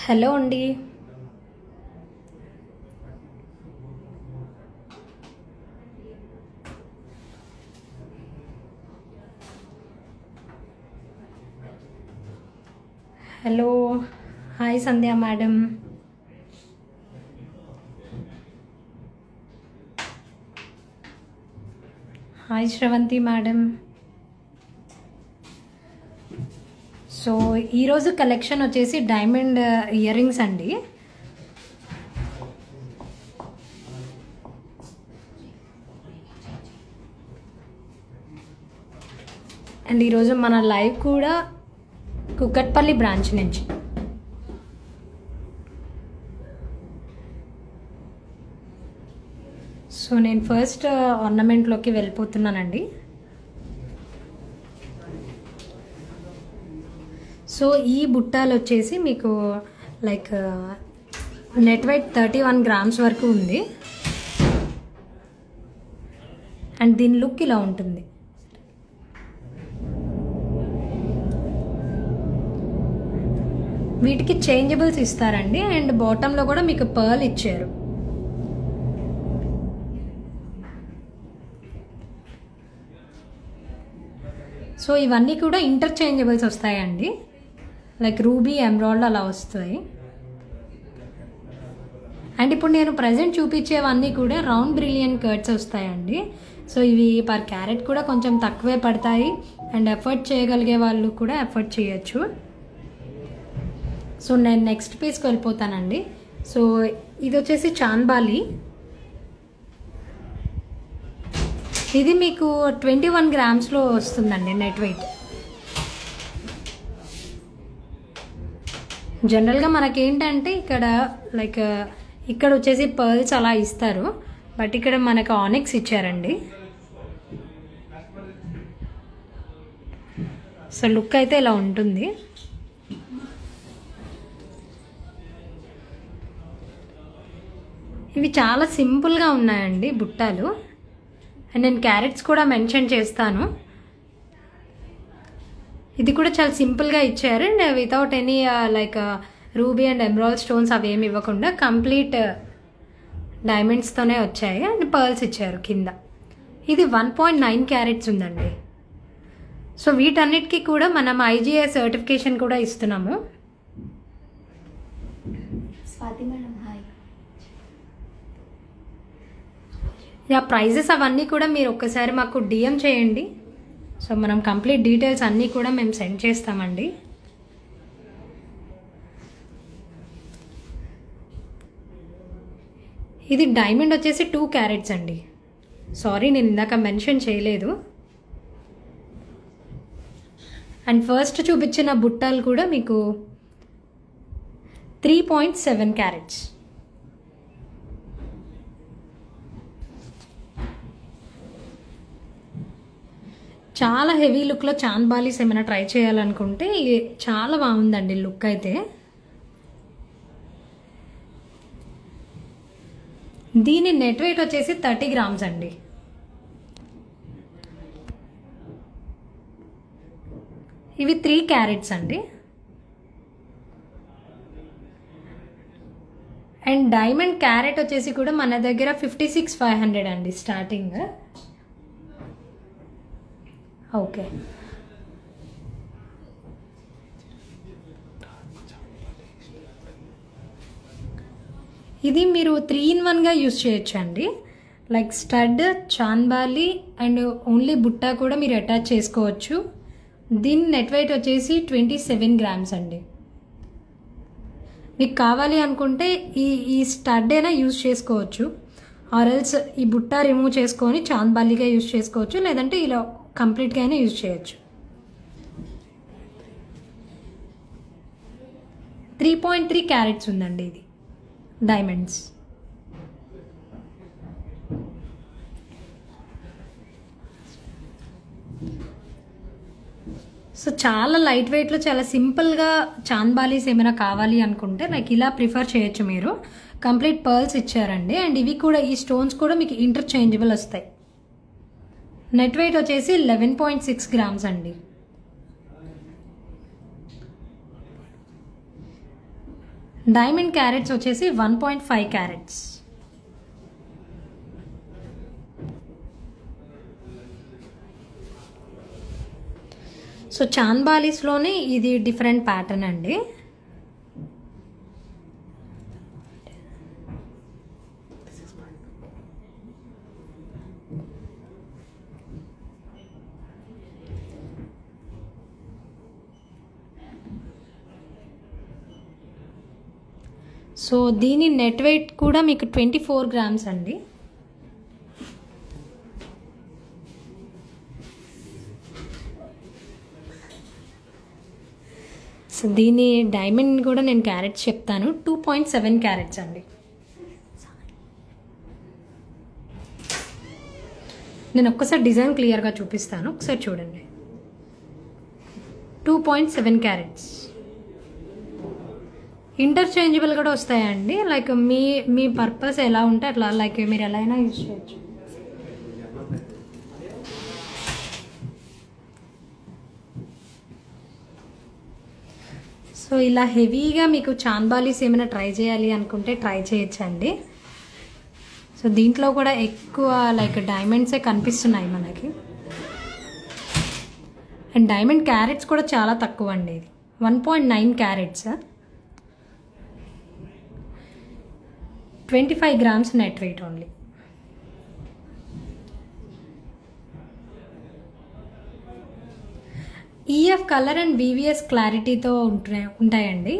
Hello అండి. Hello. Hi Sandhya madam. Hi Sravanthi madam. So ఈరోజు collection వచ్చేసి డైమండ్ ఇయర్ రింగ్స్ అండి. అండ్ ఈరోజు మన లైవ్ కూడా కుక్కట్పల్లి బ్రాంచ్ నుంచి. సో నేను ఫస్ట్ ఆర్నమెంట్లోకి వెళ్ళిపోతున్నానండి. సో ఈ బుట్టాలు వచ్చేసి మీకు లైక్ నెట్ వెయిట్ 31 గ్రామ్స్ వరకు ఉంది. అండ్ దీని లుక్ ఇలా ఉంటుంది. వీటికి చేంజబుల్స్ ఇస్తారండి. అండ్ బాటంలో కూడా మీకు పర్ల్ ఇచ్చారు. సో ఇవన్నీ కూడా ఇంటర్చేంజబుల్స్ వస్తాయండి. లైక్ రూబీ, ఎమరాల్డ్ అలా వస్తాయి. అండ్ ఇప్పుడు నేను ప్రజెంట్ చూపించేవన్నీ కూడా రౌండ్ బ్రిలియన్ కర్ట్స్ వస్తాయండి. సో ఇవి పర్ క్యారెట్ కూడా కొంచెం తక్కువే పడతాయి. అండ్ ఎఫర్ట్ చేయగలిగే వాళ్ళు కూడా ఎఫర్ట్ చేయొచ్చు. సో నేను నెక్స్ట్ పీస్కి వెళ్ళిపోతానండి. సో ఇది వచ్చేసి చాన్బాలి. ఇది మీకు 21 గ్రామ్స్లో వస్తుందండి నెట్ వెయిట్. జనరల్గా మనకేంటంటే ఇక్కడ వచ్చేసి పర్ల్స్ అలా ఇస్తారు. బట్ ఇక్కడ మనకు ఆనిక్స్ ఇచ్చారండి. సో లుక్ అయితే ఇలా ఉంటుంది. ఇవి చాలా సింపుల్గా ఉన్నాయండి బుట్టాలు. అండ్ నేను క్యారెట్స్ కూడా మెన్షన్ చేస్తాను. ఇది కూడా చాలా సింపుల్గా ఇచ్చారు. And without any like ruby and emerald stones అవి ఏమి ఇవ్వకుండా కంప్లీట్ డైమండ్స్తోనే వచ్చాయి. అండ్ పర్ల్స్ ఇచ్చారు కింద. ఇది 1.9 క్యారెట్స్ ఉందండి. సో వీటన్నిటికీ కూడా మనం IGI సర్టిఫికేషన్ కూడా ఇస్తున్నాము. Swati madam hi. Yeah, prizes అవన్నీ కూడా మీరు ఒక్కసారి మాకు DM చేయండి. సో మనం కంప్లీట్ డీటెయిల్స్ అన్నీ కూడా మేము సెండ్ చేస్తామండి. ఇది డైమండ్ వచ్చేసి 2 క్యారెట్స్ అండి. సారీ, నేను ఇందాక మెన్షన్ చేయలేదు. అండ్ ఫస్ట్ చూపించిన బుట్టాలు కూడా మీకు 3.7 క్యారెట్స్. చాలా హెవీ లుక్లో చాన్బాలీస్ ఏమైనా ట్రై చేయాలనుకుంటే ఇది చాలా బాగుందండి లుక్ అయితే. దీని నెట్ వెయిట్ వచ్చేసి 30 గ్రామ్స్ అండి. ఇవి 3 క్యారెట్స్ అండి. అండ్ డైమండ్ క్యారెట్ వచ్చేసి కూడా మన దగ్గర 56,500 అండి స్టార్టింగ్. ఓకే, ఇది మీరు 3-in-1గా యూజ్ చేయొచ్చు అండి. Like stud, chandbali and only బుట్టా కూడా మీరు అటాచ్ చేసుకోవచ్చు. దీని నెట్ వెయిట్ వచ్చేసి 27 గ్రామ్స్ అండి. మీకు కావాలి అనుకుంటే ఈ స్టడ్ అయినా యూజ్ చేసుకోవచ్చు. ఆర్ఎల్స్ ఈ బుట్టా రిమూవ్ చేసుకొని చాన్బాలిగా యూజ్ చేసుకోవచ్చు. లేదంటే ఇలా కంప్లీట్గా అయినా యూజ్ చేయొచ్చు. 3.3 క్యారెట్స్ ఉందండి ఇది డైమండ్స్. సో చాలా లైట్ వెయిట్లో చాలా సింపుల్గా చాన్బాలీస్ ఏమైనా కావాలి అనుకుంటే లైక్ ఇలా ప్రిఫర్ చేయొచ్చు మీరు. కంప్లీట్ పర్ల్స్ ఇచ్చారండి. అండ్ ఇవి కూడా ఈ స్టోన్స్ కూడా మీకు ఇంటర్చేంజబుల్ వస్తాయి. నెట్ వెయిట్ వచ్చేసి 11.6 గ్రామ్స్ అండి. డైమండ్ క్యారెట్స్ వచ్చేసి 1.5 క్యారెట్స్. సో చాంబాలీస్లోనే ఇది డిఫరెంట్ ప్యాటర్న్ అండి. సో దీని నెట్ వెయిట్ కూడా మీకు 24 గ్రామ్స్ అండి. సో దీని డైమండ్ కూడా నేను క్యారెట్స్ చెప్తాను. 2.7 క్యారెట్స్ అండి. నేను ఒక్కసారి డిజైన్ క్లియర్గా చూపిస్తాను, ఒకసారి చూడండి. 2.7 క్యారెట్స్. ఇంటర్చేంజబుల్ కూడా వస్తాయండి. లైక్ మీ పర్పస్ ఎలా ఉంటే అట్లా, లైక్ మీరు ఎలా అయినా యూజ్ చేయొచ్చు. సో ఇలా హెవీగా మీకు చాంబాలీస్ ఏమైనా ట్రై చేయాలి అనుకుంటే ట్రై చేయొచ్చండి. సో దీంట్లో కూడా ఎక్కువ లైక్ డైమండ్సే కనిపిస్తున్నాయి మనకి. అండ్ డైమండ్ క్యారెట్స్ కూడా చాలా తక్కువ అండి. ఇది 1.9 carats, 25 grams net weight only. EF colour and VVS క్లారిటీతో ఉంటాయండి.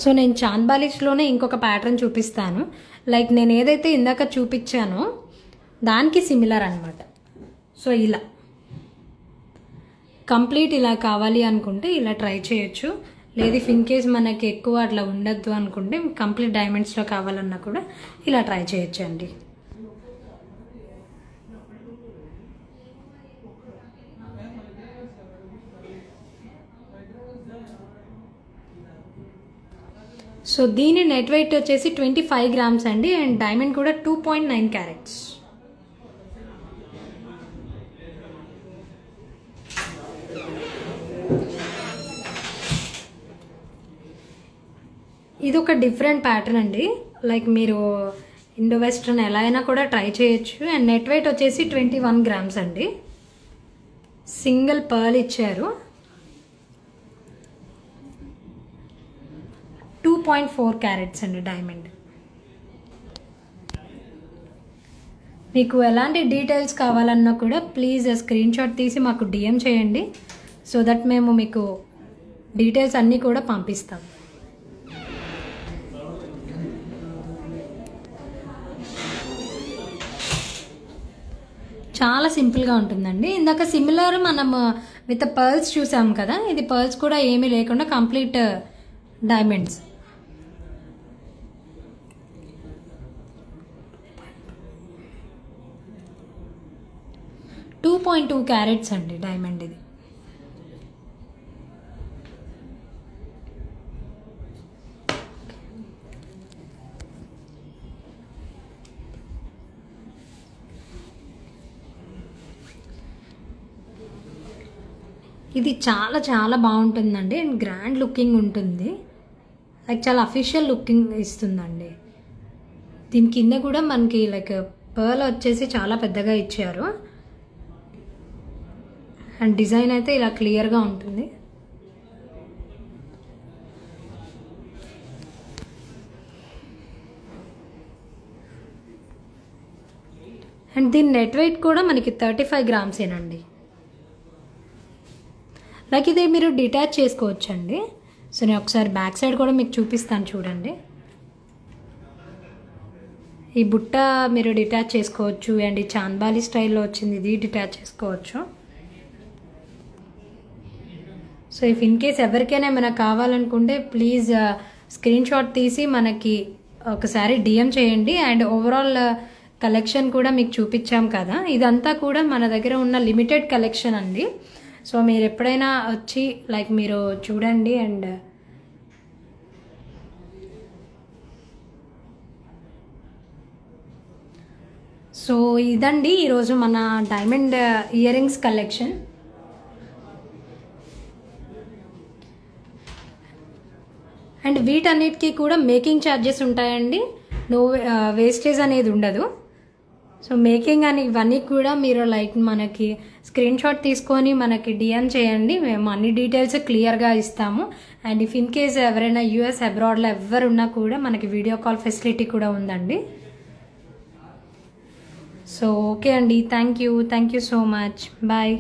సో నేను చాంబాలిష్లోనే ఇంకొక ప్యాటర్న్ చూపిస్తాను. లైక్ నేను ఏదైతే ఇందాక చూపించానో దానికి సిమిలర్ అనమాట. సో ఇలా కంప్లీట్ ఇలా కావాలి అనుకుంటే ఇలా ట్రై చేయొచ్చు. లేదు ఇన్ కేస్ మనకి ఎక్కువ అట్లా ఉండద్దు అనుకుంటే కంప్లీట్ డైమండ్స్లో కావాలన్నా కూడా ఇలా ట్రై చేయొచ్చు అండి. సో దీని నెట్ వెయిట్ వచ్చేసి 25 గ్రామ్స్ అండి. అండ్ డైమండ్ కూడా 2.9 క్యారెట్స్. ఇది ఒక డిఫరెంట్ ప్యాటర్న్ అండి. లైక్ మీరు ఇండో వెస్ట్రన్ ఎలా అయినా కూడా ట్రై చేయొచ్చు. అండ్ నెట్ వెయిట్ వచ్చేసి 21 గ్రామ్స్ అండి. సింగిల్ పర్ల్ ఇచ్చారు. 2.4 క్యారెట్స్ అండి డైమండ్. మీకు ఎలాంటి డీటెయిల్స్ కావాలన్నా కూడా ప్లీజ్ స్క్రీన్ షాట్ తీసి మాకు డిఎం చేయండి. సో దట్ మేము మీకు డీటెయిల్స్ అన్నీ కూడా పంపిస్తాం. చాలా సింపుల్గా ఉంటుందండి. ఇందాక సిమిలర్ మనం విత్ పర్ల్స్ చూసాం కదా, ఇది పర్ల్స్ కూడా ఏమీ లేకుండా కంప్లీట్ డైమండ్స్. టూ 2.2 క్యారెట్స్ అండి డైమండ్ ఇది. ఇది చాలా చాలా బాగుంటుందండి. అండ్ గ్రాండ్ లుకింగ్ ఉంటుంది. లైక్ చాలా అఫీషియల్ లుకింగ్ ఇస్తుందండి. దీని కింద కూడా మనకి లైక్ పర్ల్ వచ్చేసి చాలా పెద్దగా ఇచ్చారు. అండ్ డిజైన్ అయితే ఇలా క్లియర్గా ఉంటుంది. అండ్ దీని నెట్ వెయిట్ కూడా మనకి 35 గ్రామ్సేనండి. లైక్ ఇదే మీరు డిటాచ్ చేసుకోవచ్చండి. సో నేను ఒకసారి బ్యాక్ సైడ్ కూడా మీకు చూపిస్తాను చూడండి. ఈ బుట్ట మీరు డిటాచ్ చేసుకోవచ్చు. అండ్ ఈ చాంబాలి స్టైల్లో వచ్చింది, ఇది డిటాచ్ చేసుకోవచ్చు. సో ఇఫ్ ఇన్ కేస్ ఎవరికైనా ఏమైనా కావాలనుకుంటే ప్లీజ్ స్క్రీన్ షాట్ తీసి మనకి ఒకసారి డిఎం చేయండి. అండ్ ఓవరాల్ కలెక్షన్ కూడా మీకు చూపించాం కదా, ఇదంతా కూడా మన దగ్గర ఉన్న లిమిటెడ్ కలెక్షన్ అండి. సో మీరు ఎప్పుడైనా వచ్చి లైక్ మీరు చూడండి. అండ్ సో ఇదండి ఈరోజు మన diamond ear rings collection. And వీటన్నిటికీ కూడా మేకింగ్ ఛార్జెస్ ఉంటాయండి. నో వేస్టేజ్ అనేది ఉండదు. సో మేకింగ్ అని ఇవన్నీ కూడా మీరు లైక్ మనకి స్క్రీన్ షాట్ తీసుకొని మనకి డిఎం చేయండి. మేము అన్ని డీటెయిల్స్ క్లియర్గా ఇస్తాము. అండ్ ఇఫ్ ఇన్ కేస్ ఎవరైనా యూఎస్ అబ్రాడ్లో ఎవరున్నా కూడా మనకి వీడియో కాల్ ఫెసిలిటీ కూడా ఉందండి. సో ఓకే అండి, thank you so much, bye.